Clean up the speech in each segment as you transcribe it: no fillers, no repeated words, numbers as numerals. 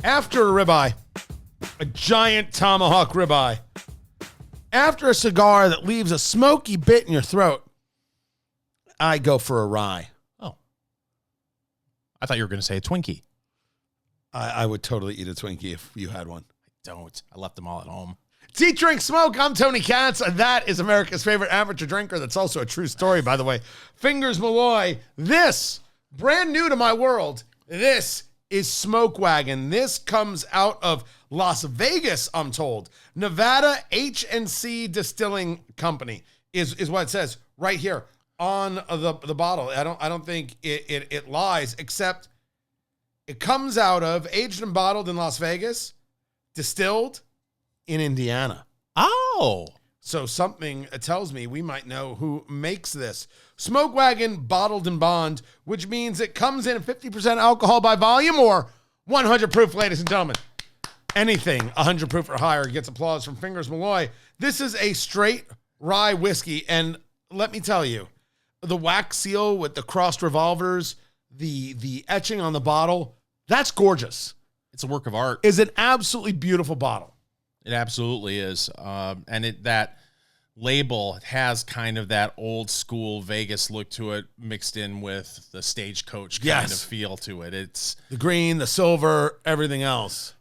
After a ribeye, a giant tomahawk ribeye, after a cigar that leaves a smoky bit in your throat, I go for a rye. Oh. I thought you were going to say a Twinkie. I would totally eat a Twinkie if you had one. I don't. I left them all at home. It's Eat, Drink, Smoke. I'm Tony Katz. That is America's favorite amateur drinker. That's also a true story, by the way. Fingers Malloy. This, brand new to my world, this is Smoke Wagon. This comes out of Las Vegas, I'm told. Nevada H&C Distilling Company is what it says right here on the bottle. I don't think it lies, except it comes out of, aged and bottled in Las Vegas, distilled in Indiana. Oh. So something tells me we might know who makes this. Smoke Wagon bottled in bond, which means it comes in at 50% alcohol by volume or 100 proof, ladies and gentlemen. Anything 100 proof or higher gets applause from Fingers Malloy. This is a straight rye whiskey, and let me tell you, the wax seal with the crossed revolvers, the etching on the bottle, that's gorgeous. It's a work of art. It's an absolutely beautiful bottle. It absolutely is. And that label has kind of that old school Vegas look to it, mixed in with the stagecoach kind of feel to it. It's the green, the silver, everything else.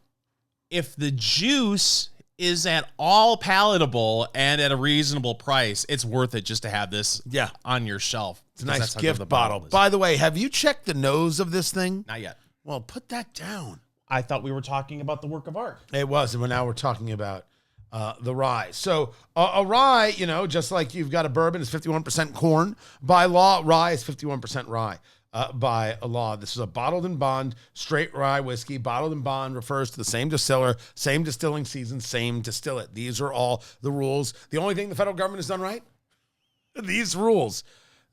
If the juice is at all palatable and at a reasonable price, it's worth it just to have this on your shelf. It's a nice gift bottle. By the way, have you checked the nose of this thing? Not yet. Well, put that down. I thought we were talking about the work of art. It was, and now we're talking about the rye. So a rye, just like you've got a bourbon, is 51% corn. By law, rye is 51% rye. By law, this is a bottled in bond, straight rye whiskey. Bottled in bond refers to the same distiller, same distilling season, same distillate. These are all the rules. The only thing the federal government has done right? These rules.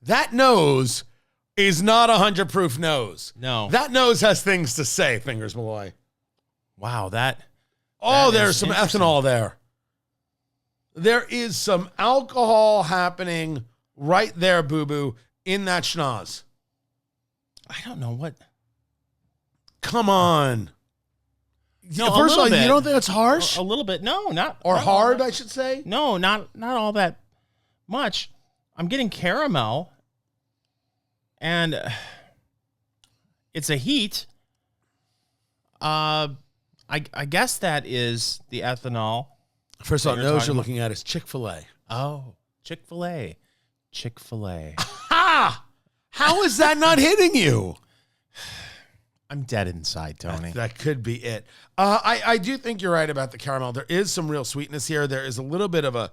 That nose is not 100 proof nose. No. That nose has things to say, Fingers Malloy. Wow, there's some ethanol there. There is some alcohol happening right there, boo-boo, in that schnoz. I don't know what. Come on. No, first of all, you don't think it's harsh? A little bit. No, not. Or not hard, I should say? No, not all that much. I'm getting caramel. And it's a heat. I guess that is the ethanol. First of all, nose you're looking at is Chick-fil-A. Oh, Chick-fil-A. Chick-fil-A. Ha! How is that not hitting you? I'm dead inside, Tony. That could be it. I do think you're right about the caramel. There is some real sweetness here. There is a little bit of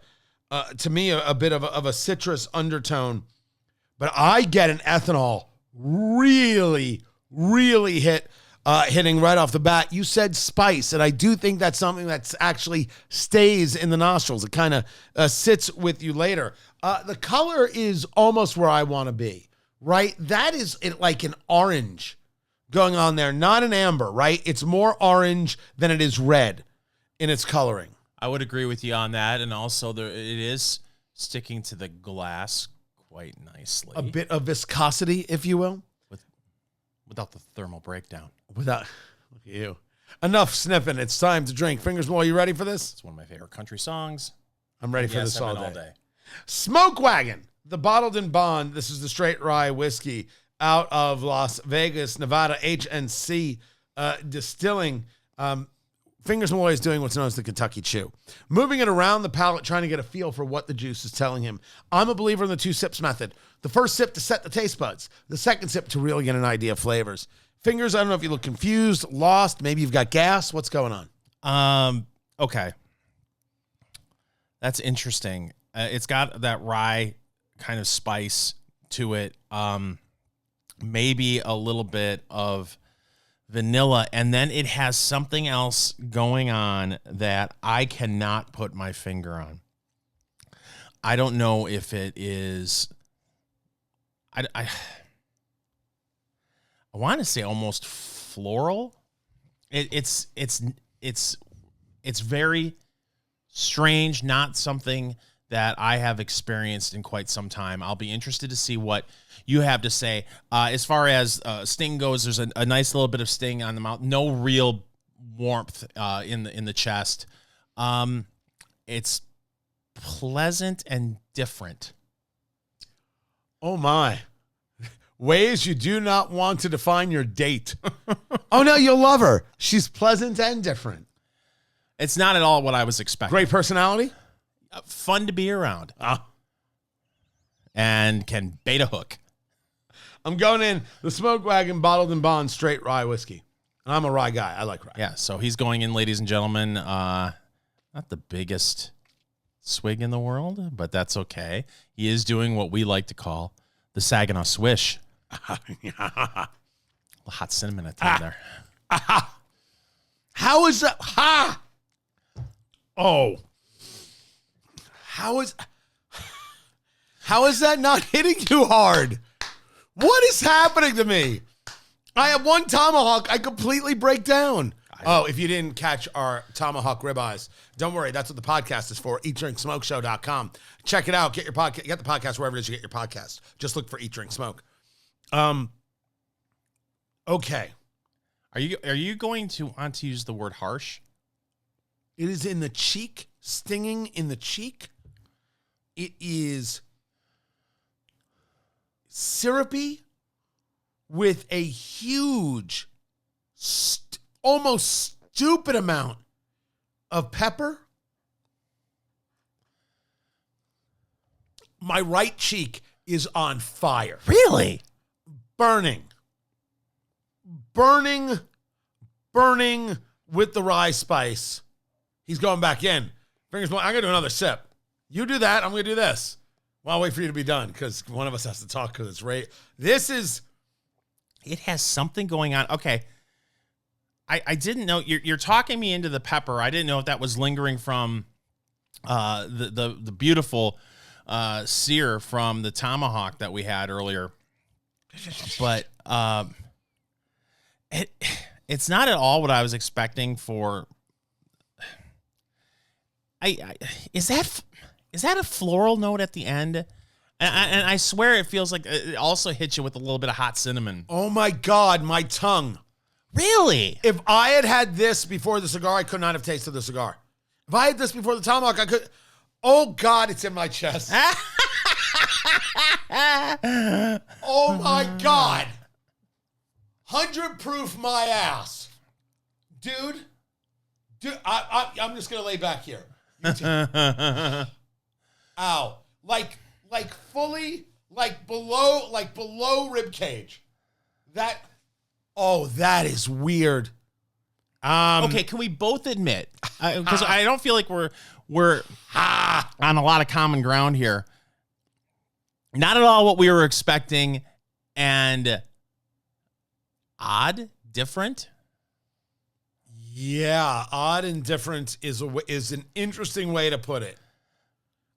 to me, a bit of a citrus undertone. But I get an ethanol really, really hitting right off the bat. You said spice, and I do think that's something that actually stays in the nostrils. It kind of sits with you later. The color is almost where I want to be, right? That is like an orange going on there, not an amber, right? It's more orange than it is red in its coloring. I would agree with you on that, and also it is sticking to the glass quite nicely. A bit of viscosity, if you will. Without the thermal breakdown. Look at you. Enough sniffing. It's time to drink. Fingers Malloy, you ready for this? It's one of my favorite country songs. I'm ready for this all day. Smoke Wagon, the bottled in bond. This is the straight rye whiskey out of Las Vegas, Nevada, H&C Distilling. Fingers Malloy is doing what's known as the Kentucky Chew. Moving it around the palate, trying to get a feel for what the juice is telling him. I'm a believer in the 2 sips method. The first sip to set the taste buds. The second sip to really get an idea of flavors. Fingers, I don't know if you look confused, lost. Maybe you've got gas. What's going on? Okay. That's interesting. It's got that rye kind of spice to it. Maybe a little bit of vanilla, and then it has something else going on that I cannot put my finger on. I don't know if it is. I want to say almost floral. It's very strange. Not something that I have experienced in quite some time. I'll be interested to see what you have to say. As far as sting goes, there's a nice little bit of sting on the mouth. No real warmth in the chest. It's pleasant and different. Oh my. Ways you do not want to define your date. Oh no, you'll love her. She's pleasant and different. It's not at all what I was expecting. Great personality. Fun to be around. And can bait a hook. I'm going in the Smoke Wagon bottled and bond straight rye whiskey. And I'm a rye guy. I like rye. Yeah, so he's going in, ladies and gentlemen. Not the biggest swig in the world, but that's okay. He is doing what we like to call the Saginaw Swish. Hot cinnamon at the end there. How is that? Ha! Oh. How is that not hitting you hard? What is happening to me? I have one tomahawk. I completely break down. Oh, if you didn't catch our tomahawk ribeyes, don't worry. That's what the podcast is for. EatDrinkSmokeShow.com. Check it out. Get the podcast wherever it is you get your podcast. Just look for Eat, Drink, Smoke. Okay. Are you going to want to use the word harsh? It is in the cheek, stinging in the cheek. It is syrupy with a huge, almost stupid amount of pepper. My right cheek is on fire. Really? Burning with the rye spice. He's going back in. Fingers, I'm going to do another sip. You do that. I'm going to do this. Well, I'll wait for you to be done because one of us has to talk because it's right. It has something going on. Okay. I didn't know. You're talking me into the pepper. I didn't know if that was lingering from the beautiful sear from the tomahawk that we had earlier. But it's not at all what I was expecting for. Is that a floral note at the end? And I swear it feels like it also hits you with a little bit of hot cinnamon. Oh my God, my tongue. Really? If I had this before the cigar, I could not have tasted the cigar. If I had this before the tomahawk, I could. Oh God, it's in my chest. Oh my God. 100 proof my ass. Dude, I'm just going to lay back here. Ow. Like fully, below rib cage. That is weird. Okay, can we both admit, because I don't feel like we're on a lot of common ground here. Not at all what we were expecting, and odd, different. Yeah, odd and different is an interesting way to put it.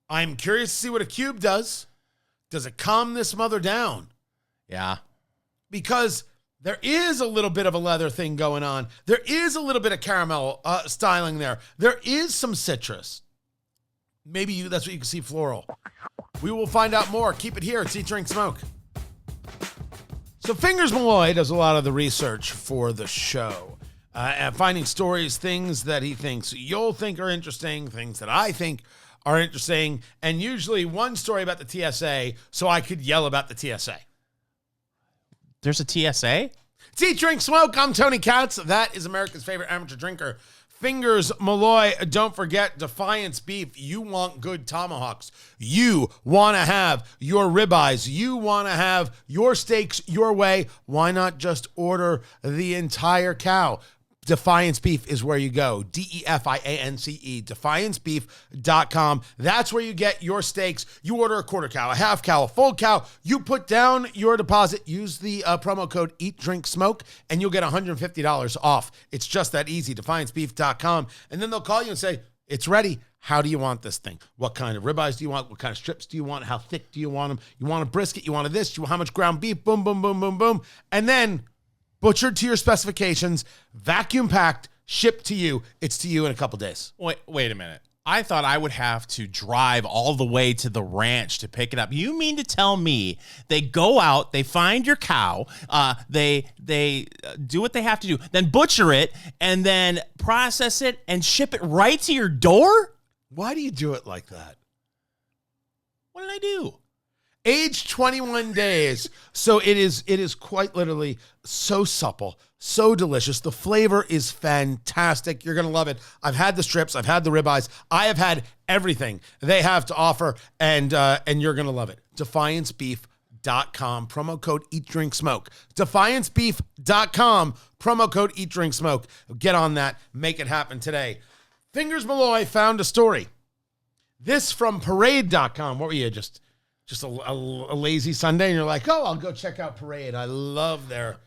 I'm curious to see what a cube does. Does it calm this mother down? Yeah. Because there is a little bit of a leather thing going on. There is a little bit of caramel styling there. There is some citrus. Maybe that's what you can see floral. We will find out more. Keep it here. It's Eat, Drink, Smoke. So Fingers Malloy does a lot of the research for the show. And finding stories, things that he thinks you'll think are interesting, things that I think are interesting, and usually one story about the TSA so I could yell about the TSA. There's a TSA? It's Eat, Drink, Smoke. I'm Tony Katz. That is America's favorite amateur drinker, Fingers Malloy. Don't forget, Defiance Beef. You want good tomahawks. You want to have your ribeyes. You want to have your steaks your way. Why not just order the entire cow? Defiance Beef is where you go. DEFIANCE, defiancebeef.com. That's where you get your steaks. You order a quarter cow, a half cow, a full cow. You put down your deposit. Use the promo code Eat, Drink, Smoke, and you'll get $150 off. It's just that easy. Defiancebeef.com. And then they'll call you and say, it's ready. How do you want this thing? What kind of ribeyes do you want? What kind of strips do you want? How thick do you want them? You want a brisket? You want this? How much ground beef? Boom, boom, boom, boom, boom. And then butchered to your specifications, vacuum packed, shipped to you. It's to you in a couple days. Wait a minute. I thought I would have to drive all the way to the ranch to pick it up. You mean to tell me they go out, they find your cow, they do what they have to do, then butcher it, and then process it and ship it right to your door? Why do you do it like that? What did I do? Age 21 days. So it is quite literally so supple, so delicious. The flavor is fantastic. You're going to love it. I've had the strips. I've had the ribeyes. I have had everything they have to offer, and you're going to love it. DefianceBeef.com, promo code EatDrinkSmoke. DefianceBeef.com, promo code EatDrinkSmoke. Get on that. Make it happen today. Fingers Malloy found a story. This from Parade.com. What were you, just a lazy Sunday, and you're like, oh, I'll go check out Parade. I love their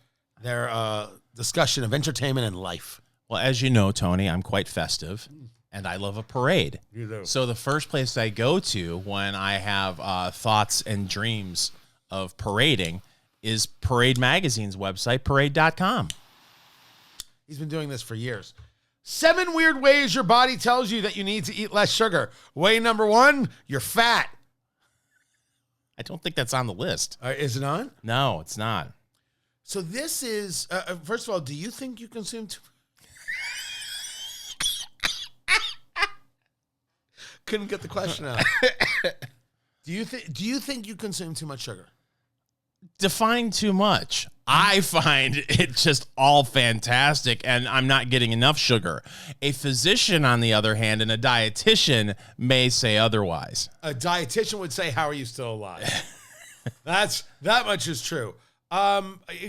discussion of entertainment and life. Well, as you know, Tony, I'm quite festive, and I love a parade. You do. So the first place I go to when I have thoughts and dreams of parading is Parade Magazine's website, parade.com. He's been doing this for years. 7 weird ways your body tells you that you need to eat less sugar. Way number 1, you're fat. I don't think that's on the list. Is it on? No, it's not. So this is, first of all, do you think you consume too Couldn't get the question out. Do you think you consume too much sugar? Define too much. I find it just all fantastic, and I'm not getting enough sugar. A physician, on the other hand, and a dietitian may say otherwise. A dietitian would say, how are you still alive? That much is true.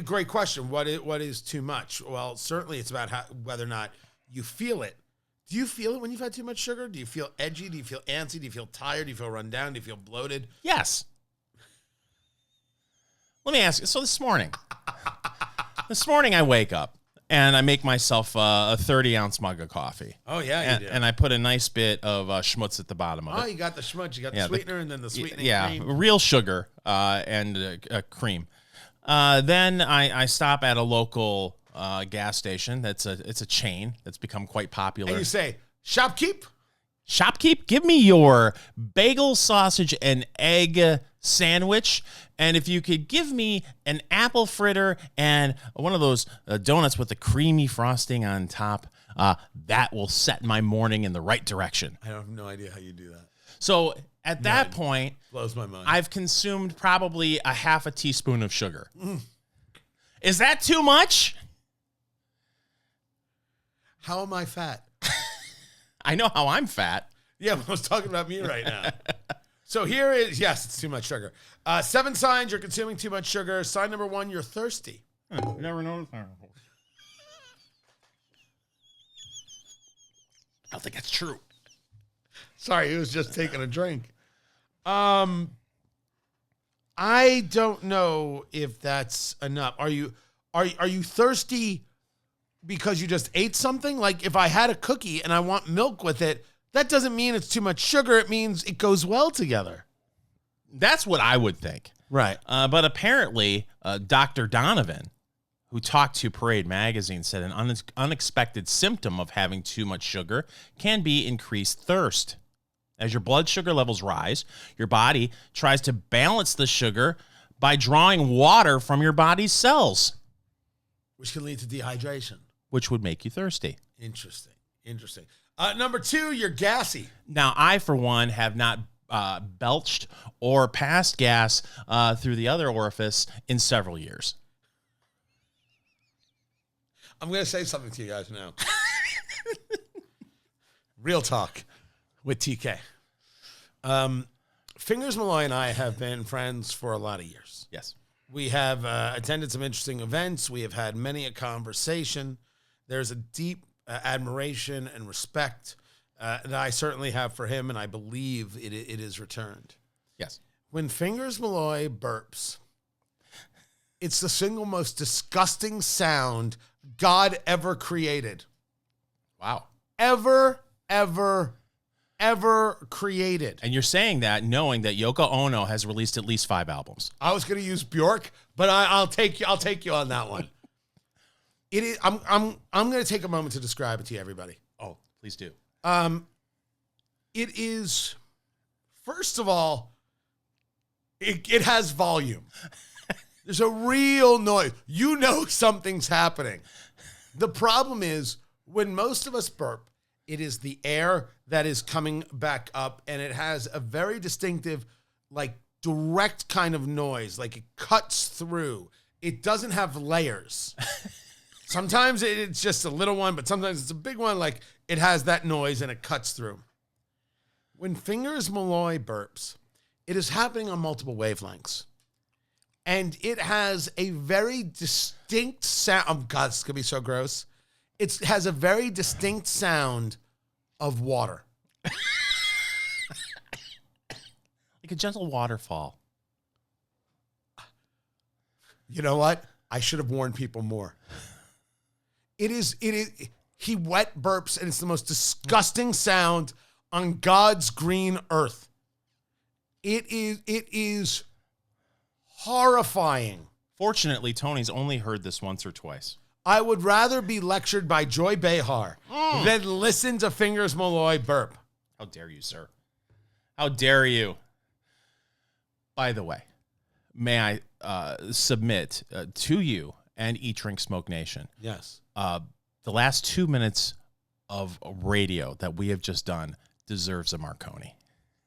Great question. What is too much? Well, certainly it's about whether or not you feel it. Do you feel it when you've had too much sugar? Do you feel edgy? Do you feel antsy? Do you feel tired? Do you feel run down? Do you feel bloated? Yes. Let me ask you. So this morning I wake up and I make myself a 30-ounce mug of coffee. Oh, yeah, you do. And I put a nice bit of schmutz at the bottom of it. Oh, you got the schmutz. You got the sweetener and then the sweetening cream. Real sugar and cream. Then I stop at a local gas station. It's a chain that's become quite popular. And you say, Shopkeep? Shopkeep, give me your bagel, sausage, and egg sandwich. And if you could give me an apple fritter and one of those donuts with the creamy frosting on top, that will set my morning in the right direction. I have no idea how you do that. So at that point, blows my mind. I've consumed probably a half a teaspoon of sugar. Is that too much? How am I fat? I know how I'm fat. Yeah, but I was talking about me right now. So here is, yes, it's too much sugar. 7 signs you're consuming too much sugar. Sign number 1, you're thirsty. Never noticed. I don't think that's true. Sorry, he was just taking a drink. I don't know if that's enough. Are you thirsty because you just ate something? Like if I had a cookie and I want milk with it, that doesn't mean it's too much sugar. It means it goes well together. That's what I would think. Right. But apparently, Dr. Donovan, who talked to Parade Magazine, said an unexpected symptom of having too much sugar can be increased thirst. As your blood sugar levels rise, your body tries to balance the sugar by drawing water from your body's cells, which can lead to dehydration, which would make you thirsty. Interesting. Number 2, you're gassy. Now, I, for one, have not belched or passed gas through the other orifice in several years. I'm going to say something to you guys now. Real talk with TK. Fingers Malloy and I have been friends for a lot of years. Yes. We have attended some interesting events. We have had many a conversation. There's a deep admiration and respect that I certainly have for him, and I believe it is returned. Yes. When Fingers Malloy burps, it's the single most disgusting sound God ever created. Wow. Ever created. And you're saying that knowing that Yoko Ono has released at least 5 albums. I was going to use Bjork, but I'll take you on that one. It is. I'm going to take a moment to describe it to you, everybody. Oh, please do. It is, first of all, it has volume. There's a real noise. You know something's happening. The problem is when most of us burp, it is the air that is coming back up, and it has a very distinctive, like direct kind of noise, like it cuts through. It doesn't have layers. Sometimes it's just a little one, but sometimes it's a big one. Like it has that noise and it cuts through. When Fingers Malloy burps, it is happening on multiple wavelengths. And it has a very distinct sound. Oh, God, this is going to be so gross. It has a very distinct sound of water. Like a gentle waterfall. You know what? I should have warned people more. It is, he wet burps, and it's the most disgusting sound on God's green earth. It is horrifying. Fortunately, Tony's only heard this once or twice. I would rather be lectured by Joy Behar than listen to Fingers Malloy burp. How dare you, sir? How dare you? By the way, may I submit to you and Eat, Drink, Smoke Nation. Yes. The last 2 minutes of radio that we have just done deserves a Marconi.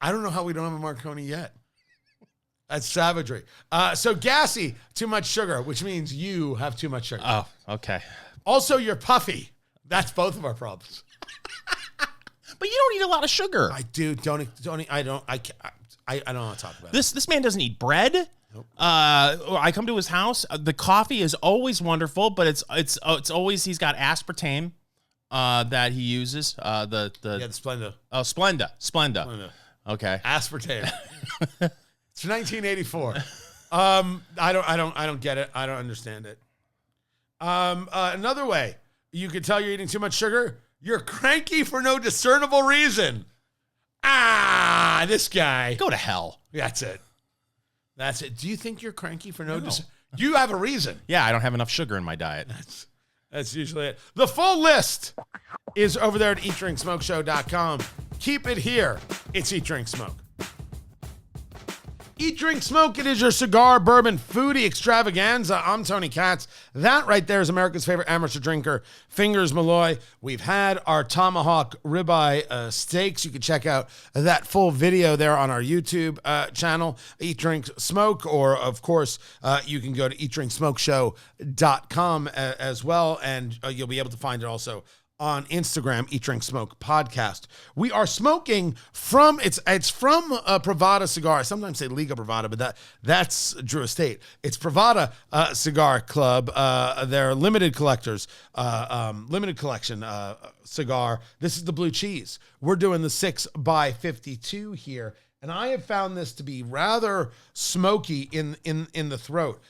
I don't know how we don't have a Marconi yet. That's savagery. So gassy, too much sugar, which means you have too much sugar. Oh, okay. Also, you're puffy. That's both of our problems. But you don't eat a lot of sugar. I do. I don't want to talk about it. This man doesn't eat bread. Nope. I come to his house. The coffee is always wonderful, but it's always, he's got aspartame that he uses. The Splenda. Oh, Splenda. Okay. Aspartame. It's 1984. I don't get it. I don't understand it. Another way you could tell you're eating too much sugar. You're cranky for no discernible reason. This guy. Go to hell. That's it. Do you think you're cranky for no discernible? You have a reason. Yeah, I don't have enough sugar in my diet. That's usually it. The full list is over there at eatdrinksmokeshow.com. Keep it here. It's Eat, Drink, Smoke. Eat, Drink, Smoke. It is your cigar, bourbon, foodie extravaganza. I'm Tony Katz. That right there is America's favorite amateur drinker, Fingers Malloy. We've had our tomahawk ribeye steaks. You can check out that full video there on our YouTube channel, Eat, Drink, Smoke. Or, of course, you can go to eatdrinksmokeshow.com as well, and you'll be able to find it also on Instagram, Eat, Drink, Smoke podcast. We are smoking from, it's from Pravada Cigar. I sometimes say Liga Pravada, but that's Drew Estate. It's Pravada Cigar Club. They're limited collectors, limited collection cigar. This is the blue cheese. We're doing the 6x52 here, and I have found this to be rather smoky in the throat.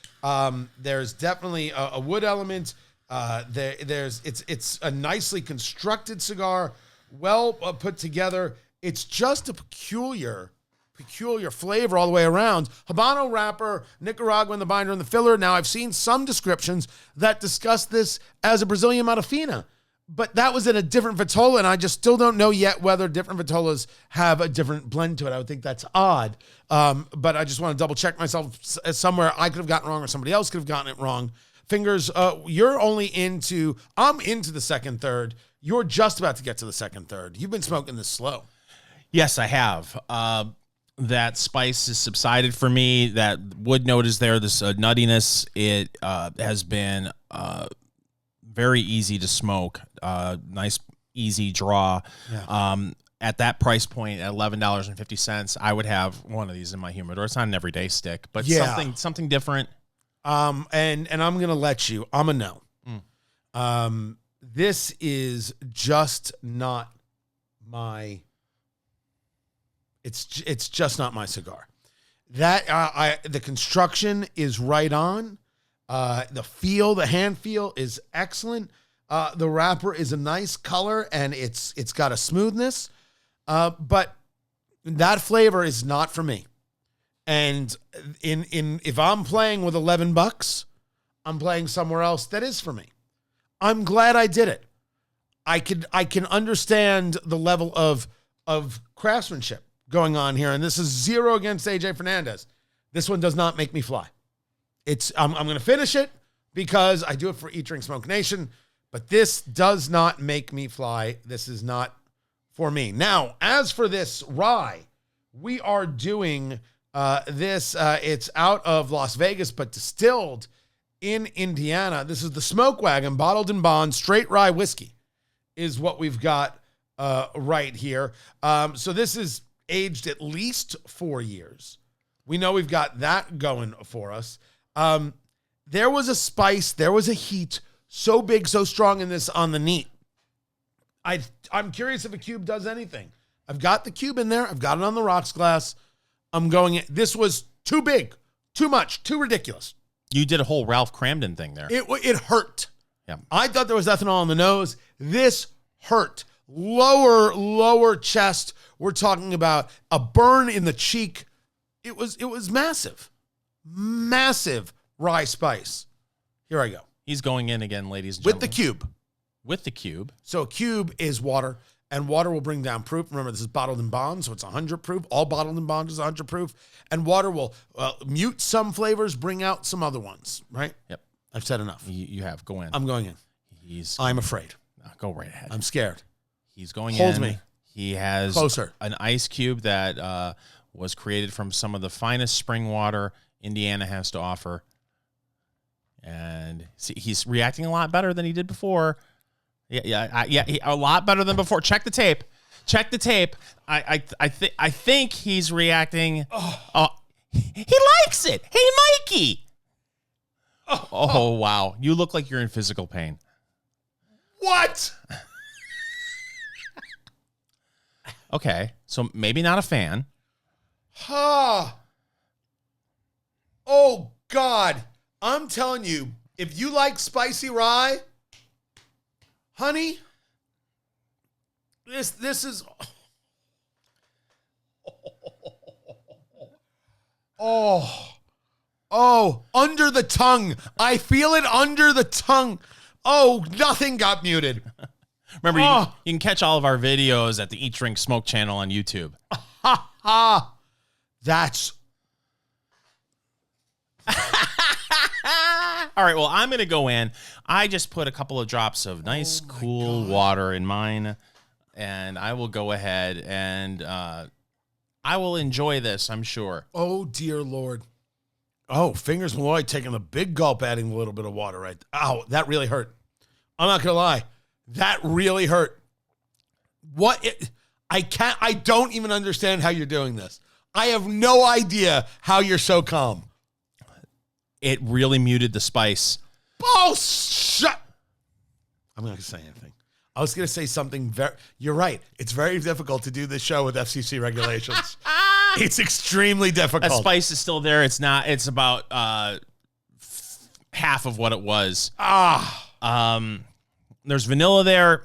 There's definitely a wood element. It's a nicely constructed cigar, well put together. It's just a peculiar flavor all the way around. Habano wrapper, Nicaraguan, the binder and the filler. Now, I've seen some descriptions that discuss this as a Brazilian Matafina, but that was in a different vitola, and I just still don't know yet whether different vitolas have a different blend to it. I would think that's odd, but I just want to double check myself somewhere. I could have gotten it wrong, or somebody else could have gotten it wrong. Fingers, you're only I'm into the second third. You're just about to get to the second third. You've been smoking this slow. Yes, I have. That spice has subsided for me. That wood note is there. This nuttiness, it has been very easy to smoke. Nice, easy draw. Yeah. At that price point, at $11.50, I would have one of these in my humidor. It's not an everyday stick, but something different. And I'm going to let you, I'm a no. This is just not it's just not my cigar. The construction is right on. The hand feel is excellent. The wrapper is a nice color and it's got a smoothness. But that flavor is not for me. And if I'm playing with $11, I'm playing somewhere else that is for me. I'm glad I did it. I can understand the level of of craftsmanship going on here, and this is 0 against AJ Fernandez. This one does not make me fly. I'm going to finish it because I do it for Eat, Drink, Smoke Nation, but this does not make me fly. This is not for me. Now, as for this rye, we are doing this. It's out of Las Vegas, but distilled in Indiana. This is the Smoke Wagon Bottled in Bond Straight Rye Whiskey is what we've got right here. So this is aged at least 4 years. We know we've got that going for us. There was a spice, there was a heat so big, so strong in this on the neat. I'm curious if a cube does anything. I've got the cube in there. I've got it on the rocks glass. I'm going in. This was too big, too much, too ridiculous. You did a whole Ralph Cramden thing there. It hurt. Yeah. I thought there was ethanol on the nose. This hurt. Lower chest. We're talking about a burn in the cheek. It was massive. Massive rye spice. Here I go. He's going in again, ladies and With gentlemen. the cube. With the cube. So a cube is water, and water will bring down proof. Remember, this is bottled in bond, so it's 100 proof. All bottled in bond is 100 proof. And water will mute some flavors, bring out some other ones, right? Yep. I've said enough. You have. Go in. I'm going in. I'm afraid. Go right ahead. I'm scared. He's going Hold in. me. He has Closer. An ice cube that was created from some of the finest spring water Indiana has to offer. And see, he's reacting a lot better than he did before. A lot better than before. Check the tape. I think he's reacting. He likes it. Hey, Mikey. Oh, wow. You look like you're in physical pain. What? Okay, so maybe not a fan. Oh, God. I'm telling you, if you like spicy rye, honey, this is... Under the tongue. I feel it under the tongue. Oh, nothing got muted. Remember, you can catch all of our videos at the Eat, Drink, Smoke channel on YouTube. That's... All right, well, I'm going to go in. I just put a couple of drops of nice, cool water in mine, and I will go ahead and I will enjoy this, I'm sure. Oh, dear Lord. Oh, Fingers Malloy taking a big gulp, adding a little bit of water right there. Ow, that really hurt. I'm not going to lie. That really hurt. I don't even understand how you're doing this. I have no idea how you're so calm. It really muted the spice. Oh, shut. I'm not going to say anything. I was going to say something you're right. It's very difficult to do this show with FCC regulations. It's extremely difficult. That spice is still there. It's not. It's about half of what it was. There's vanilla there.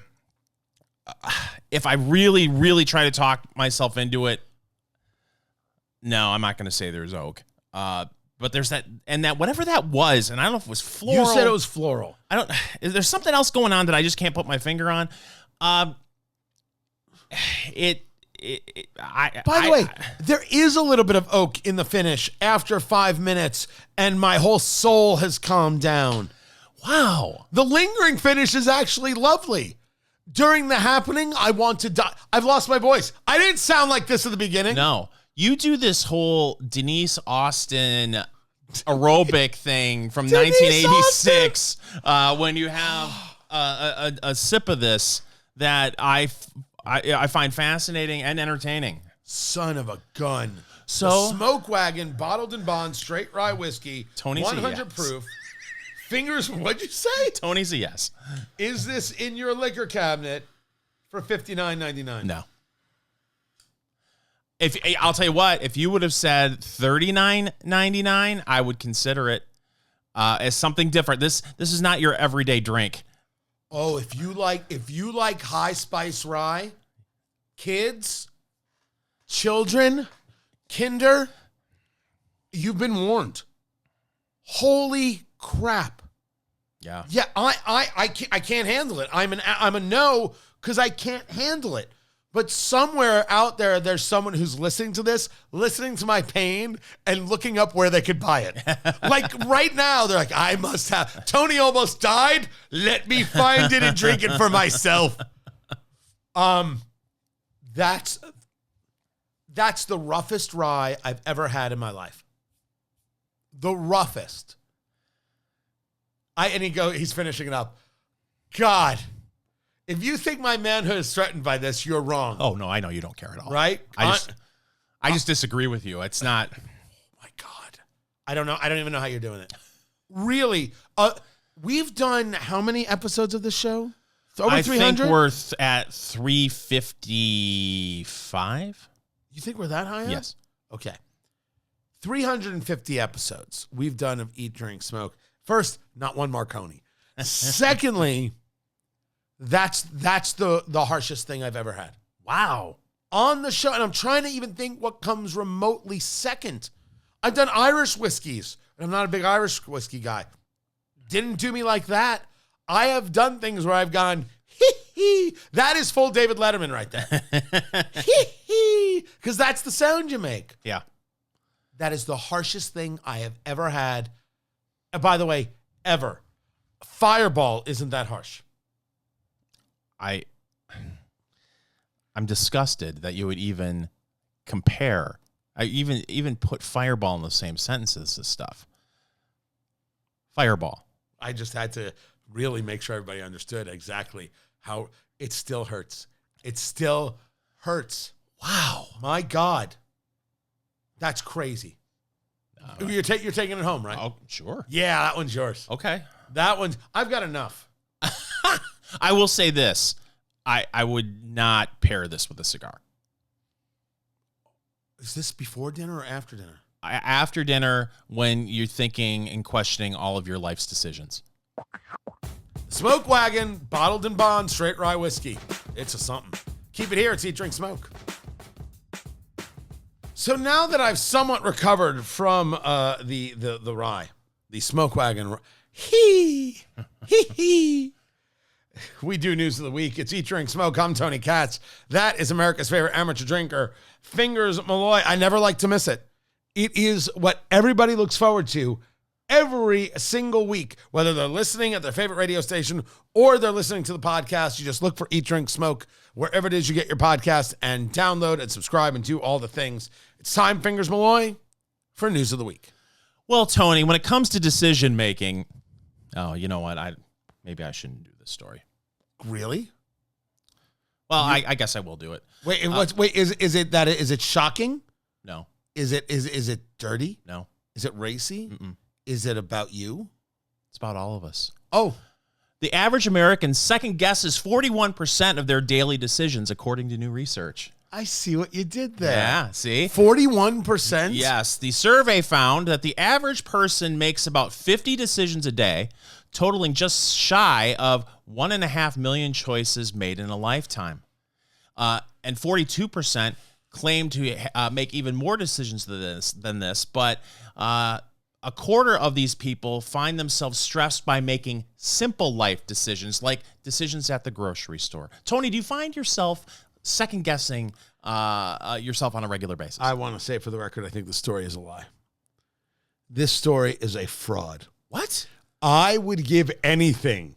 If I really, really try to talk myself into it, no, I'm not going to say there's oak. But there's that, and that whatever that was, and I don't know if it was floral. You said it was floral. There's something else going on that I just can't put my finger on. By the way, there is a little bit of oak in the finish after 5 minutes, and my whole soul has calmed down. Wow. The lingering finish is actually lovely. During the happening, I want to die. I've lost my voice. I didn't sound like this at the beginning. No. You do this whole Denise Austin aerobic thing from 1986 when you have a sip of this that I find fascinating and entertaining. Son of a gun. So, the Smoke Wagon, bottled in bond, straight rye whiskey, Tony's 100 proof. Fingers, what'd you say? Tony's a yes. Is this in your liquor cabinet for $59.99? No. I'll tell you what, if you would have said $39.99, I would consider it as something different. This is not your everyday drink. Oh, if you like high spice rye, kids, children, kinder, you've been warned. Holy crap. Yeah. Yeah, I can't handle it. I'm a no because I can't handle it. But somewhere out there, there's someone who's listening to this, listening to my pain, and looking up where they could buy it. Like right now, they're like, I must have. Tony almost died. Let me find it and drink it for myself. That's the roughest rye I've ever had in my life. The roughest. He's finishing it up. God. If you think my manhood is threatened by this, you're wrong. Oh, no, I know you don't care at all. Right? I just disagree with you. It's not. My God. I don't know. I don't even know how you're doing it. Really? We've done how many episodes of this show? Over 300? I think we're at 355. You think we're that high up? Yes. Okay. 350 episodes we've done of Eat, Drink, Smoke. First, not one Marconi. Secondly... That's the harshest thing I've ever had. Wow. On the show, and I'm trying to even think what comes remotely second. I've done Irish whiskeys, and I'm not a big Irish whiskey guy. Didn't do me like that. I have done things where I've gone, hee hee. That is full David Letterman right there. Hee hee. Because that's the sound you make. Yeah. That is the harshest thing I have ever had. And by the way, ever. Fireball isn't that harsh. I'm disgusted that you would even compare. I even put Fireball in the same sentence as this stuff. Fireball. I just had to really make sure everybody understood exactly how it still hurts. It still hurts. Wow. My God. That's crazy. You're taking it home, right? Oh, sure. Yeah, that one's yours. Okay. I've got enough. I will say this. I would not pair this with a cigar. Is this before dinner or after dinner? After dinner, when you're thinking and questioning all of your life's decisions. Smoke Wagon, bottled and bond, straight rye whiskey. It's a something. Keep it here. It's Eat, Drink, Smoke. So now that I've somewhat recovered from the rye, the Smoke Wagon, hee. We do news of the week. It's Eat, Drink, Smoke. I'm Tony Katz. That is America's favorite amateur drinker, Fingers Malloy. I never like to miss it. It is what everybody looks forward to every single week, whether they're listening at their favorite radio station or they're listening to the podcast. You just look for Eat, Drink, Smoke wherever it is you get your podcast and download and subscribe and do all the things. It's time, Fingers Malloy, for news of the week. Well, Tony, when it comes to decision making, you know what? Maybe I shouldn't do this story. Really? Well, I guess I will do it. Wait, is it shocking? No. Is it dirty? No. Is it racy? Mm-mm. Is it about you? It's about all of us. Oh. The average American second guesses 41% of their daily decisions, according to new research. I see what you did there. Yeah, see? 41%? Yes. The survey found that the average person makes about 50 decisions a day, totaling just shy of 1.5 million choices made in a lifetime. And 42% claim to make even more decisions than this, but a quarter of these people find themselves stressed by making simple life decisions, like decisions at the grocery store. Tony, do you find yourself second-guessing yourself on a regular basis? I want to say for the record, I think the story is a lie. This story is a fraud. What? I would give anything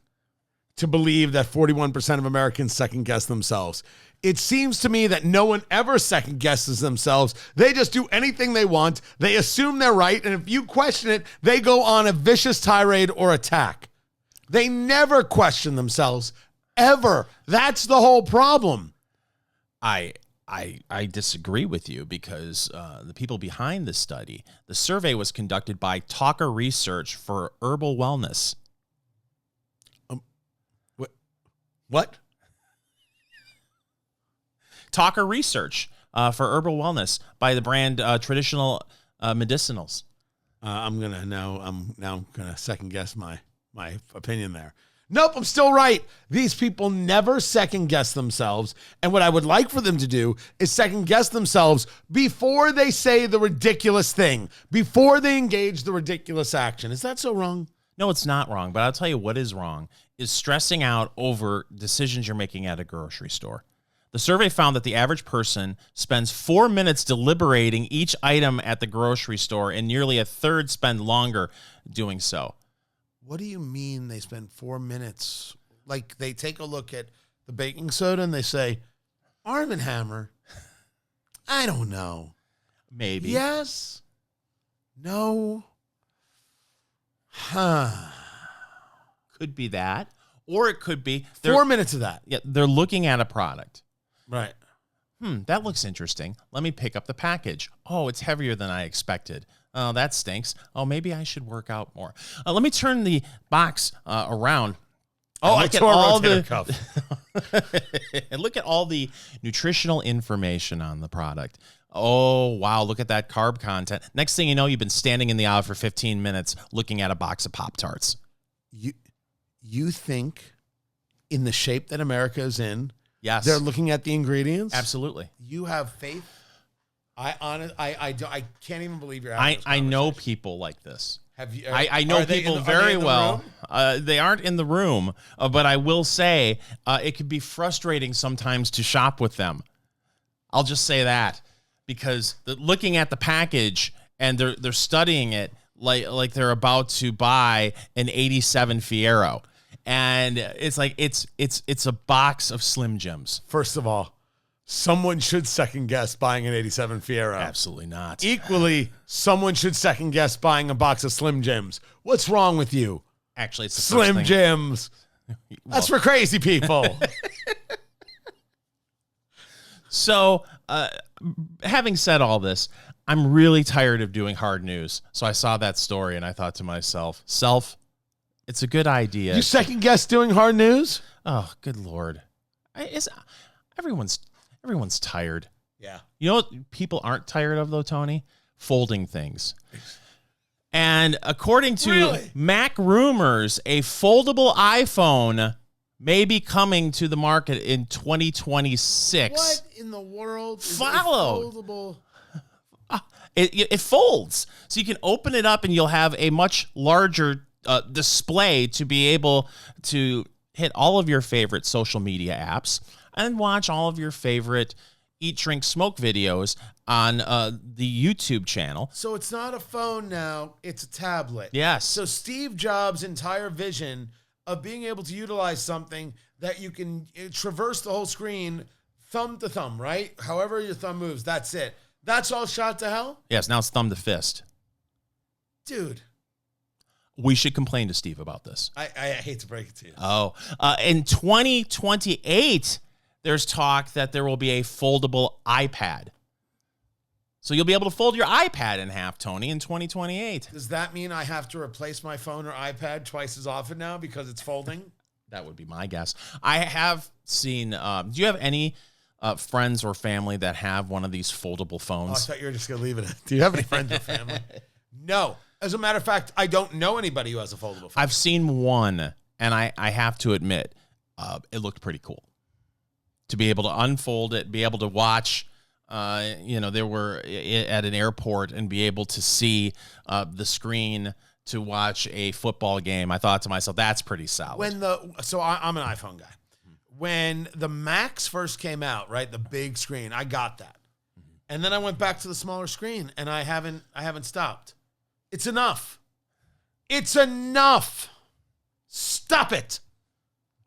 to believe that 41% of Americans second-guess themselves. It seems to me that no one ever second-guesses themselves. They just do anything they want. They assume they're right, and if you question it, they go on a vicious tirade or attack. They never question themselves, ever. That's the whole problem. I disagree with you because the people behind this study, the survey was conducted by Talker Research for Herbal Wellness. What? Talker Research for Herbal Wellness by the brand Traditional Medicinals. I'm gonna second guess my opinion there. Nope, I'm still right. These people never second guess themselves. And what I would like for them to do is second guess themselves before they say the ridiculous thing, before they engage the ridiculous action. Is that so wrong? No, it's not wrong. But I'll tell you what is wrong is stressing out over decisions you're making at a grocery store. The survey found that the average person spends 4 minutes deliberating each item at the grocery store, and nearly a third spend longer doing so. What do you mean they spend 4 minutes? Like they take a look at the baking soda and they say, Arm & Hammer? I don't know. Maybe. Yes? No? Huh. Could be that. Or it could be 4 minutes of that. Yeah, they're looking at a product. Right. That looks interesting. Let me pick up the package. Oh, it's heavier than I expected. Oh, that stinks. Oh, maybe I should work out more. Let me turn the box around. Oh, I tore all the cuff. And look at all the nutritional information on the product. Oh, wow, look at that carb content. Next thing you know, you've been standing in the aisle for 15 minutes looking at a box of Pop-Tarts. You think in the shape that America is in, yes, they're looking at the ingredients? Absolutely. You have faith? I can't even believe you're having this conversation. I know people like this. Have you? I know people very well. They aren't in the room, but I will say it can be frustrating sometimes to shop with them. I'll just say that because looking at the package and they're studying it like they're about to buy an '87 Fiero, and it's like it's a box of Slim Jims. First of all, someone should second guess buying an '87 Fiero. Absolutely not. Equally, someone should second guess buying a box of Slim Jims. What's wrong with you? Actually, it's the Slim first Jims. That's for crazy people. So, having said all this, I'm really tired of doing hard news. So I saw that story and I thought to myself, it's a good idea. You second guess doing hard news? Oh, good Lord. Everyone's tired. Yeah. You know what people aren't tired of, though, Tony? Folding things. And according to Mac Rumors, a foldable iPhone may be coming to the market in 2026. What in the world is Followed. foldable? It folds. So you can open it up and you'll have a much larger display to be able to hit all of your favorite social media apps and watch all of your favorite eat, drink, smoke videos on the YouTube channel. So it's not a phone now, it's a tablet. Yes. So Steve Jobs' entire vision of being able to utilize something that you can traverse the whole screen thumb to thumb, right? However your thumb moves, that's it. That's all shot to hell? Yes, now it's thumb to fist. Dude. We should complain to Steve about this. I hate to break it to you. Oh, in 2028, there's talk that there will be a foldable iPad. So you'll be able to fold your iPad in half, Tony, in 2028. Does that mean I have to replace my phone or iPad twice as often now because it's folding? That would be my guess. I have seen, do you have any friends or family that have one of these foldable phones? Oh, I thought you were just going to leave it. Do you have any friends or family? No. As a matter of fact, I don't know anybody who has a foldable phone. I've seen one, and I have to admit, it looked pretty cool. To be able to unfold it, be able to watch, they were at an airport and be able to see the screen to watch a football game. I thought to myself, that's pretty solid. I'm an iPhone guy. When the Max first came out, right, the big screen, I got that. And then I went back to the smaller screen, and I haven't stopped. It's enough. It's enough. Stop it.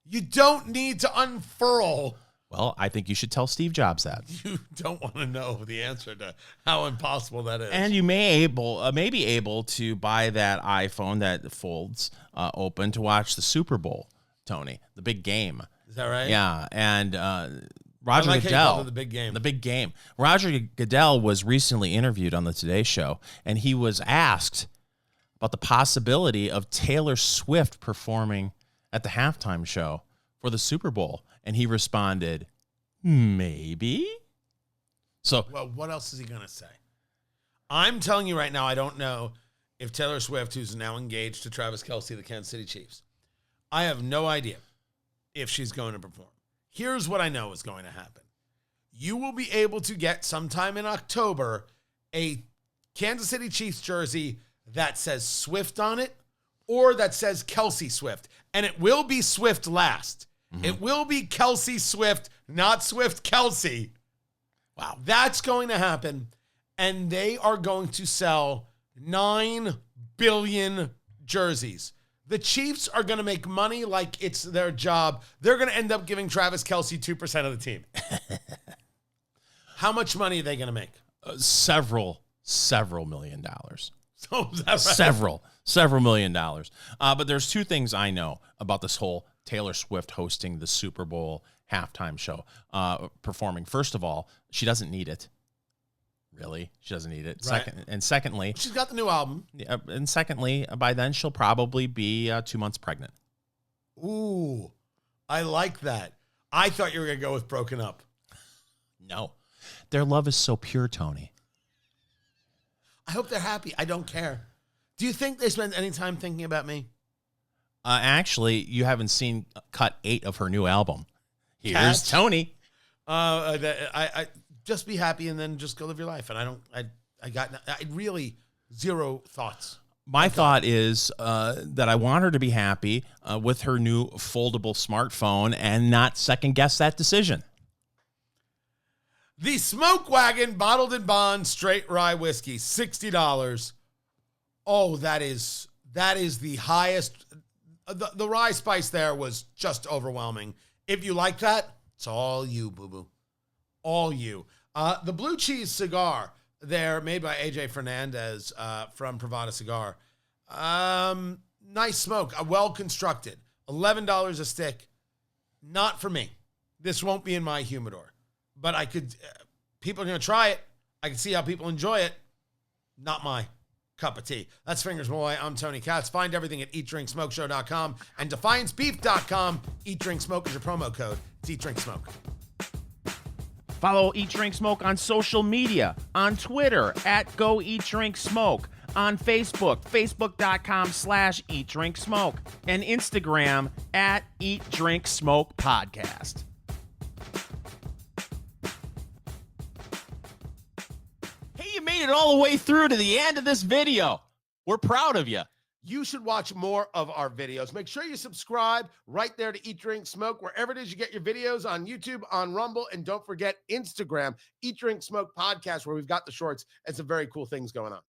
You don't need to unfurl. Well, I think you should tell Steve Jobs that. You don't want to know the answer to how impossible that is. And you may be able to buy that iPhone that folds open to watch the Super Bowl, Tony, the big game. Is that right? Yeah, and Roger Goodell, the big game. The big game. Roger Goodell was recently interviewed on the Today Show, and he was asked about the possibility of Taylor Swift performing at the halftime show for the Super Bowl, and he responded, "Maybe." So, well, what else is he going to say? I'm telling you right now, I don't know if Taylor Swift, who's now engaged to Travis Kelce, the Kansas City Chiefs, I have no idea if she's going to perform. Here's what I know is going to happen. You will be able to get sometime in October a Kansas City Chiefs jersey that says Swift on it or that says Kelce Swift. And it will be Swift last. Mm-hmm. It will be Kelce Swift not Swift, Kelsey. Wow. That's going to happen. And they are going to sell 9 billion jerseys. The Chiefs are going to make money like it's their job. They're going to end up giving Travis Kelsey 2% of the team. How much money are they going to make? Several $1 million. So is that right? Several $1 million. But there's two things I know about this whole Taylor Swift hosting the Super Bowl halftime show, performing. First of all, she doesn't need it. Really, she doesn't need it. Right. Secondly, She's got the new album. And secondly, by then she'll probably be 2 months pregnant. Ooh, I like that. I thought you were going to go with broken up. No, their love is so pure, Tony. I hope they're happy. I don't care. Do you think they spend any time thinking about me? Actually, you haven't seen cut 8 of her new album. Here's Katz? Tony. I just be happy and then just go live your life. And I really zero thoughts. My thought is that I want her to be happy with her new foldable smartphone and not second guess that decision. The Smoke Wagon bottled in bond straight rye whiskey, $60. Oh, that is the highest. The rye spice there was just overwhelming. If you like that, it's all you, boo-boo. All you. The blue cheese cigar there, made by AJ Fernandez from Pravada Cigar. Nice smoke, well constructed. $11 a stick. Not for me. This won't be in my humidor. But I could, people are going to try it. I can see how people enjoy it. Not my cup of tea. That's Fingers Malloy. I'm Tony Katz. Find everything at eatdrinksmokeshow.com and defiancebeef.com. Eat Drink Smoke is your promo code. It's Eat Drink Smoke. Follow Eat Drink Smoke on social media, on Twitter at Go Eat Drink Smoke, on Facebook, facebook.com/Eat Drink Smoke, and Instagram at Eat Drink Smoke Podcast. Hey, you made it all the way through to the end of this video. We're proud of you. You should watch more of our videos. Make sure you subscribe right there to Eat, Drink, Smoke, wherever it is you get your videos, on YouTube, on Rumble, and don't forget Instagram, Eat, Drink, Smoke Podcast, where we've got the shorts and some very cool things going on.